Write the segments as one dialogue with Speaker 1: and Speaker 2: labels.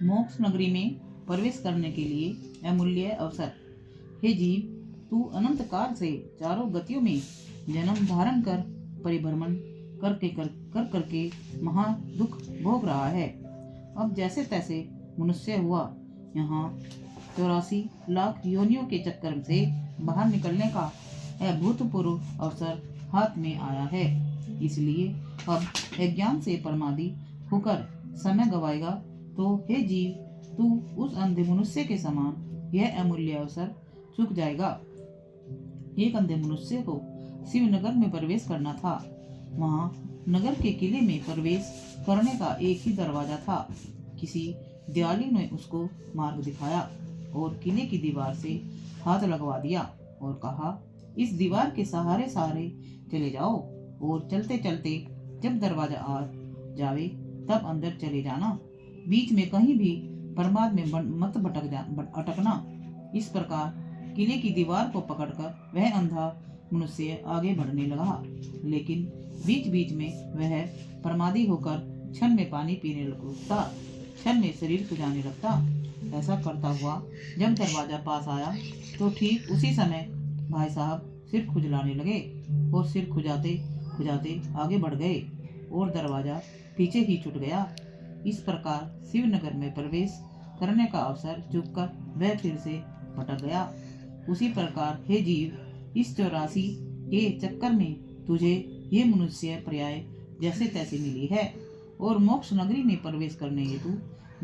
Speaker 1: मोक्ष नगरी में प्रवेश करने के लिए अमूल्य अवसर। हे जीव, तू अनंत काल से चारों गतियों में जन्म धारण कर परिभ्रमण करके महा दुख भोग रहा है। अब जैसे तैसे मनुष्य हुआ, यहाँ 84 लाख योनियों के चक्कर से बाहर निकलने का अभूतपूर्व अवसर हाथ में आया है। इसलिए अब अज्ञान से प्रमादी होकर समय गवाएगा तो हे जीव, तू उस अंधे मनुष्य के समान यह अमूल्य अवसर चूक जाएगा। एक अंधे मनुष्य को शिवनगर में प्रवेश करना था। वहाँ नगर के किले में प्रवेश करने का एक ही दरवाजा था। किसी दयालु ने उसको मार्ग दिखाया और किले की दीवार से हाथ लगवा दिया और कहा, इस दीवार के सहारे सहारे चले जाओ और चलते चलते जब दरवाजा आ जावे तब अंदर चले जाना। बीच में कहीं भी प्रमाद में मत अटकना। इस प्रकार किले की दीवार को पकड़कर वह अंधा मनुष्य आगे बढ़ने लगा, लेकिन बीच बीच में वह प्रमादी होकर क्षण में पानी पीने लगता, क्षण में शरीर खुजाने लगता। ऐसा करता हुआ जब दरवाजा पास आया तो ठीक उसी समय भाई साहब सिर खुजलाने लगे और सिर खुजाते खुजाते आगे बढ़ गए और दरवाजा पीछे ही छूट गया। इस प्रकार शिवनगर में प्रवेश करने का अवसर चूककर वह फिर से भटक गया। उसी प्रकार हे जीव, इस 84 के चक्कर में तुझे ये मनुष्य पर्याय जैसे तैसे मिली है और मोक्ष नगरी में प्रवेश करने हेतु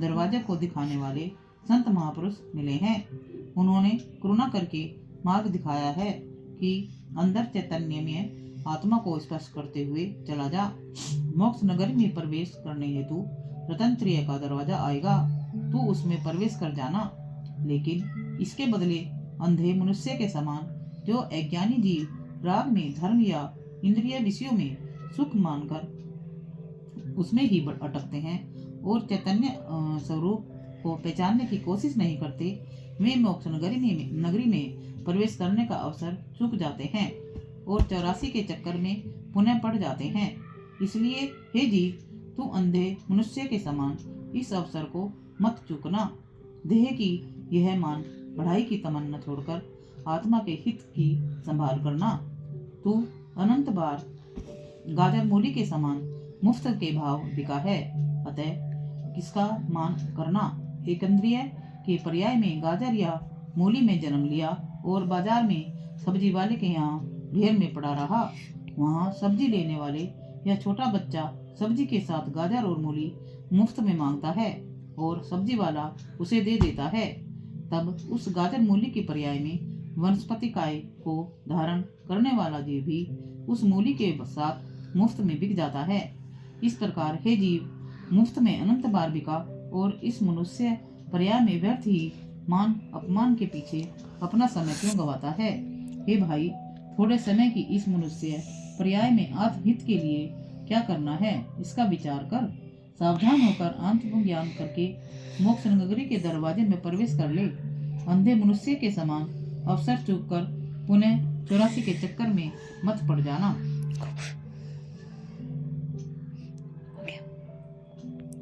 Speaker 1: दरवाजे को दिखाने वाले संत महापुरुष मिले हैं। उन्होंने करुणा करके मार्ग दिखाया है कि अंदर चैतन्य में आत्मा को स्पर्श करते हुए चला जा। मोक्ष नगरी में प्रवेश करने हेतु रतनत्रय का दरवाजा आएगा, तू उसमें प्रवेश कर जाना। लेकिन इसके बदले अंधे मनुष्य के समान जो अज्ञानी जीव राग में धर्म या इंद्रिय विषयों में सुख मानकर उसमें ही अटकते हैं और चैतन्य स्वरूप को पहचानने की कोशिश नहीं करते, वे मोक्ष नगरी में प्रवेश करने का अवसर चूक जाते हैं और 84 के चक्कर में पुनः पड़ जाते हैं। इसलिए हे जीव, तू अंधे मनुष्य के समान इस अवसर को मत चूकना। देह की यह मान बढ़ाई की तमन्ना छोड़कर आत्मा के हित की संभाल करना। तू अनंत बार गाजर मूली के समान मुफ्त के भाव बिका है, अतः किसका मान करना। एक इंद्रिय के पर्याय में गाजर या मूली में जन्म लिया और बाजार में सब्जी वाले के यहाँ ढेर में पड़ा रहा। वहाँ सब्जी लेने वाले या छोटा बच्चा सब्जी के साथ गाजर और मूली मुफ्त में मांगता है और सब्जी वाला उसे दे देता है। तब उस गाजर मूली के पर्याय में वनस्पति काय को धारण करने वाला जीव भी उस मूली के साथ मुफ्त में बिक जाता है। इस प्रकार हे जीव, मुफ्त में अनंत बार बिका और इस मनुष्य पर्याय में व्यर्थ ही मान अपमान के पीछे अपना समय क्यों गवाता है। हे भाई, थोड़े समय की इस मनुष्य पर्याय में आत्महित के लिए क्या करना है, इसका विचार कर सावधान होकर आत्मज्ञान करके मोक्ष नगरी के दरवाजे में प्रवेश कर ले। अंधे मनुष्य के समान अवसर चूक कर पुनः 84 के चक्कर में मत पड़ जाना।